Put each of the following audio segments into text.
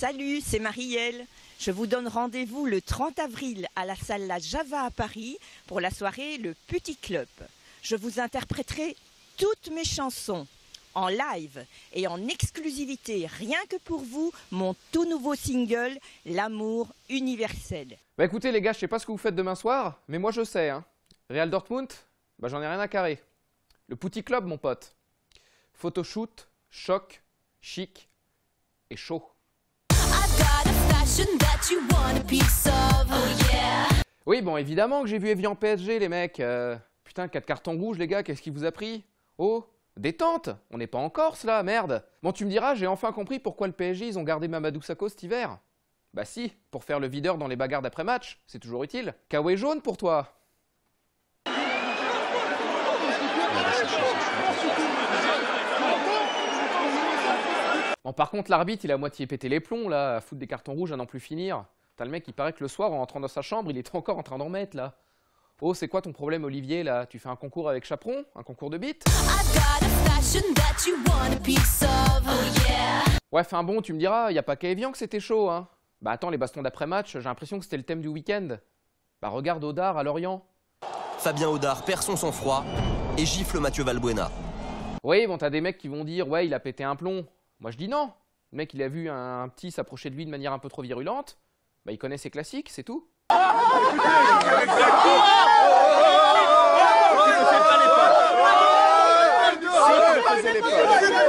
Salut, c'est Marielle. Je vous donne rendez-vous le 30 avril à la salle La Java à Paris pour la soirée Le Petit Club. Je vous interpréterai toutes mes chansons en live et en exclusivité, rien que pour vous, mon tout nouveau single, L'amour universel. Bah écoutez les gars, je sais pas ce que vous faites demain soir, mais moi je sais. Real Dortmund, bah j'en ai rien à carrer. Le Petit Club mon pote. Photoshoot, choc, chic et chaud. Oui, bon, évidemment que j'ai vu Evian PSG, les mecs. Putain, 4 cartons rouges, les gars, qu'est-ce qui vous a pris? Oh, détente, on n'est pas en Corse, là, merde. Bon, tu me diras, j'ai enfin compris pourquoi le PSG, ils ont gardé Mamadou Sakho cet hiver. Bah si, pour faire le videur dans les bagarres d'après-match, c'est toujours utile. Kawaii jaune pour toi. Bon, par contre, l'arbitre, il a à moitié pété les plombs, là, à foutre des cartons rouges à n'en plus finir. T'as le mec, il paraît que le soir, en rentrant dans sa chambre, il était encore en train d'en mettre, là. Oh, c'est quoi ton problème, Olivier, là? Tu fais un concours avec Chaperon? Un concours de beat? Ouais, enfin bon, tu me diras, y a pas qu'à Evian que c'était chaud, hein. Bah attends, les bastons d'après-match, j'ai l'impression que c'était le thème du week-end. Bah regarde Audard à Lorient. Fabien Audard perd son sang-froid et gifle Mathieu Valbuena. Oui, bon, t'as des mecs qui vont dire, ouais, il a pété un plomb. Moi, je dis non. Le mec, il a vu un petit s'approcher de lui de manière un peu trop virulente. Bah, il connaît ses classiques, c'est tout.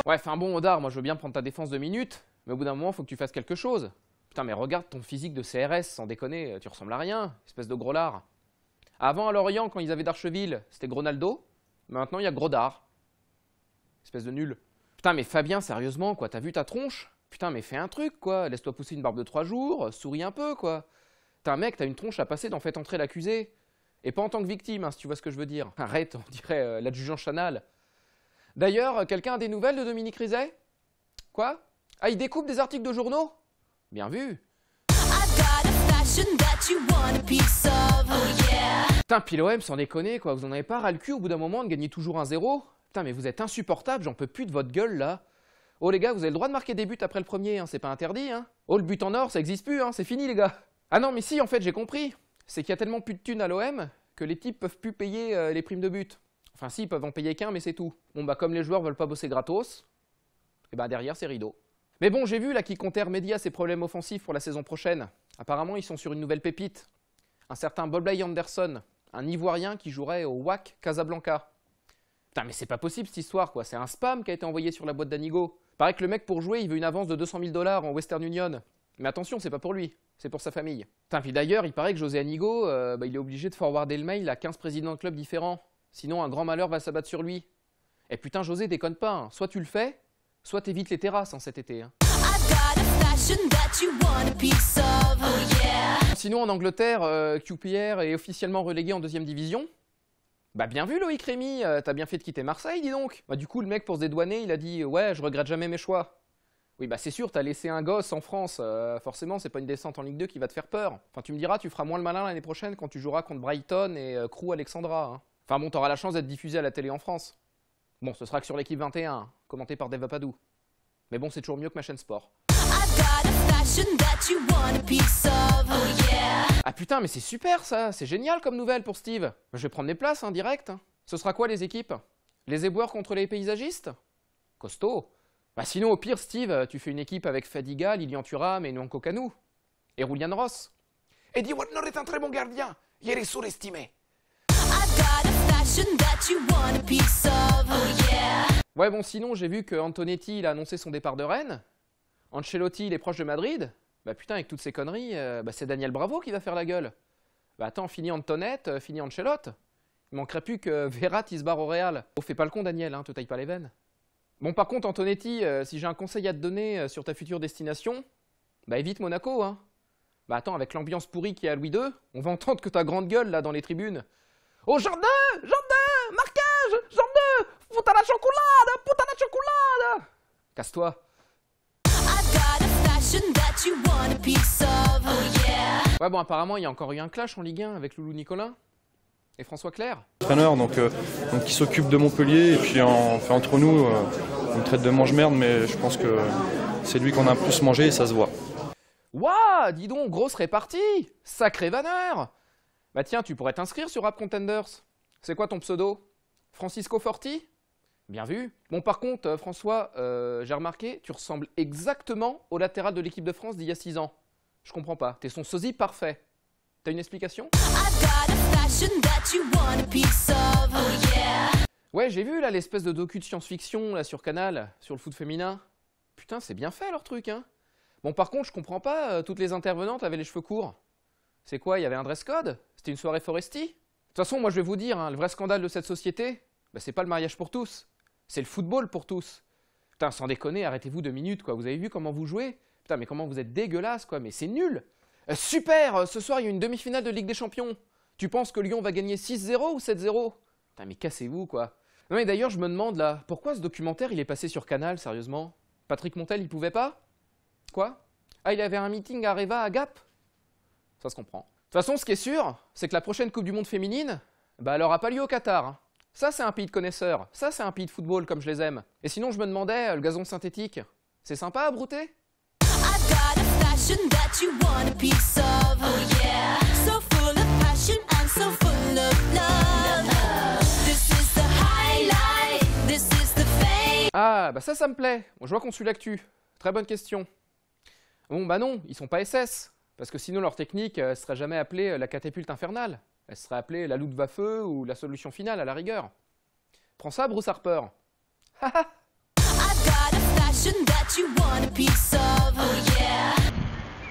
Ouais, enfin bon, Audard, moi, je veux bien prendre ta défense 2 minutes, mais au bout d'un moment, faut que tu fasses quelque chose. Putain, mais regarde ton physique de CRS, sans déconner, tu ressembles à rien, espèce de gros lard. Avant, à Lorient, quand ils avaient Darcheville, c'était Gronaldo. Maintenant, il y a Grodard. Espèce de nul. Putain, mais Fabien, sérieusement, quoi, t'as vu ta tronche? Putain, mais fais un truc, quoi. Laisse-toi pousser une barbe de 3 jours, souris un peu, quoi. T'as un mec, t'as une tronche à passer dans Faites entrer l'accusé. Et pas en tant que victime, hein, si tu vois ce que je veux dire. Arrête, on dirait l'adjudant Chanal. D'ailleurs, quelqu'un a des nouvelles de Dominique Rizet? Quoi? Ah, il découpe des articles de journaux? Bien vu. Putain, puis l'OM, sans déconner, quoi. Vous en avez pas ras le cul au bout d'un moment de gagner toujours 1-0? Putain, mais vous êtes insupportable, j'en peux plus de votre gueule, là. Oh, les gars, vous avez le droit de marquer des buts après le premier, hein, c'est pas interdit, hein. Oh, le but en or, ça existe plus, hein, c'est fini, les gars. Ah non, mais si, en fait, j'ai compris. C'est qu'il y a tellement plus de thunes à l'OM que les types peuvent plus payer les primes de but. Enfin, si, ils peuvent en payer qu'un, mais c'est tout. Bon, bah, comme les joueurs veulent pas bosser gratos, et bah, derrière, c'est rideau. Mais bon, j'ai vu, là, qu'ils comptaient remédier à ses problèmes offensifs pour la saison prochaine. Apparemment, ils sont sur une nouvelle pépite. Un certain Bobley Anderson, un Ivoirien qui jouerait au WAC Casablanca. Putain, mais c'est pas possible cette histoire, quoi. C'est un spam qui a été envoyé sur la boîte d'Anigo. Paraît que le mec, pour jouer, il veut une avance de 200 000 $ en Western Union. Mais attention, c'est pas pour lui, c'est pour sa famille. Putain, puis d'ailleurs, il paraît que José Anigo, il est obligé de forwarder le mail à 15 présidents de clubs différents. Sinon, un grand malheur va s'abattre sur lui. Et putain, José, déconne pas, hein. Soit tu le fais, soit t'évites les terrasses en cet été, hein. Sinon, en Angleterre, QPR est officiellement relégué en 2e division. Bah bien vu Loïc Rémy, t'as bien fait de quitter Marseille, dis donc. Bah du coup, le mec, pour se dédouaner, il a dit « Ouais, je regrette jamais mes choix ». Oui, bah c'est sûr, t'as laissé un gosse en France, forcément, c'est pas une descente en Ligue 2 qui va te faire peur. Enfin, tu me diras, tu feras moins le malin l'année prochaine quand tu joueras contre Brighton et Crew Alexandra, hein. Enfin bon, t'auras la chance d'être diffusé à la télé en France. Bon, ce sera que sur l'équipe 21, commenté par Dave Papadou. Mais bon, c'est toujours mieux que ma chaîne sport. Ah putain, mais c'est super ça, c'est génial comme nouvelle pour Steve. Je vais prendre mes places, hein, direct. Ce sera quoi les équipes? Les éboueurs contre les paysagistes? Costaud. Bah sinon, au pire, Steve, tu fais une équipe avec Fadiga, Lilian Thuram et Nwankwo Kanu. Et Julian Ross. Eddie Wagner est un très bon gardien, il est surestimé. Ouais, bon, sinon, j'ai vu que Antonetti, il a annoncé son départ de Rennes. Ancelotti, il est proche de Madrid. Bah putain, avec toutes ces conneries, c'est Daniel Bravo qui va faire la gueule. Bah attends, fini Antonette, fini Ancelotti. Il manquerait plus que Verratti il se barre au Real. Oh, fais pas le con, Daniel, hein, te taille pas les veines. Bon, par contre, Antonetti, si j'ai un conseil à te donner sur ta future destination, bah évite Monaco, hein. Bah attends, avec l'ambiance pourrie qu'il y a à Louis II, on va entendre que ta grande gueule, là, dans les tribunes. Oh, Jardin, marquage, Jardin, putain la chocolade. Casse-toi. Ouais, bon, apparemment, il y a encore eu un clash en Ligue 1 avec Loulou Nicolin et François Clerc. Entraîneur, donc qui s'occupe de Montpellier, et puis entre nous, on me traite de mange-merde, mais je pense que c'est lui qu'on a le plus mangé et ça se voit. Waouh, dis donc, grosse répartie. Sacré vanneur. Bah tiens, tu pourrais t'inscrire sur Rap Contenders. C'est quoi ton pseudo? Francisco Forti? Bien vu. Bon, par contre, François, j'ai remarqué, tu ressembles exactement au latéral de l'équipe de France d'il y a 6 ans. Je comprends pas. T'es son sosie parfait. T'as une explication? Ouais, j'ai vu là l'espèce de docu de science-fiction là sur Canal, sur le foot féminin. Putain, c'est bien fait leur truc, hein. Bon, par contre, je comprends pas, toutes les intervenantes avaient les cheveux courts. C'est quoi, il y avait un dress code? C'était une soirée Foresti? De toute façon, moi je vais vous dire, hein, le vrai scandale de cette société, bah, c'est pas le mariage pour tous, c'est le football pour tous. Putain, sans déconner, arrêtez-vous 2 minutes, quoi. Vous avez vu comment vous jouez? Putain, mais comment vous êtes dégueulasse, quoi. Mais c'est nul. Super, ce soir, il y a une demi-finale de Ligue des Champions. Tu penses que Lyon va gagner 6-0 ou 7-0? Putain, mais cassez-vous, quoi. Non, mais d'ailleurs, je me demande, là, pourquoi ce documentaire, il est passé sur Canal, sérieusement? Patrick Montel, il pouvait pas? Quoi? Ah, il avait un meeting à Reva, à Gap? Ça se comprend. De toute façon, ce qui est sûr, c'est que la prochaine Coupe du Monde féminine, bah, elle aura pas lieu au Qatar, hein. Ça, c'est un pays de connaisseurs. Ça, c'est un pays de football, comme je les aime. Et sinon, je me demandais, le gazon synthétique, c'est sympa à brouter? Ah, bah ça me plaît. Bon, je vois qu'on suit l'actu. Très bonne question. Bon, bah non, ils sont pas SS. Parce que sinon, leur technique serait jamais appelée la catapulte infernale. Elle serait appelée la Luftwaffe ou la solution finale, à la rigueur. Prends ça, Bruce Harper. Haha.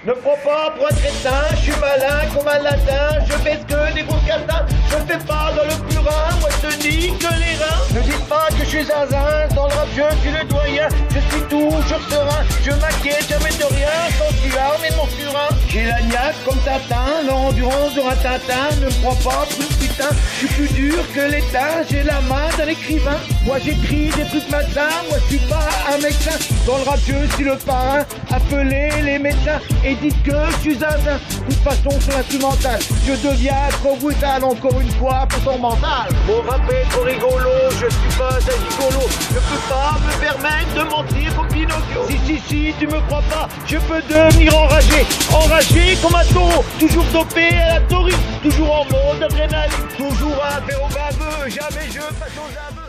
Ne prends pas pour un crétin, je suis malin comme un latin, je fais que des gros catins, je fais pas dans le purin, moi je te dis que les reins. Ne dites pas que je suis zinzin, dans le rap je suis le doyen, je suis toujours serein, je m'inquiète jamais de rien, quand tu as mais mon purin. J'ai la niaque comme Tintin, l'endurance de Tintin, ne me prends pas pour une putain, je suis plus dur que l'étain, j'ai la main d'un écrivain, moi j'écris des trucs matins, moi je suis pas un médecin, dans le rap je suis le parrain, appelez les médecins et dites que je suis zinzin. De toute façon sur l'instrumental, je deviens trop brutal encore une fois pour ton mental. Mon rap est trop rigolo, je suis pas un gigolo, je peux pas me permettre de mentir au Pinocchio. Si, tu me crois pas, je peux devenir enragé comme un taureau, toujours dopé à la taurine, toujours en mode adrénaline, toujours un apéro baveux, jamais je passe aux aveux.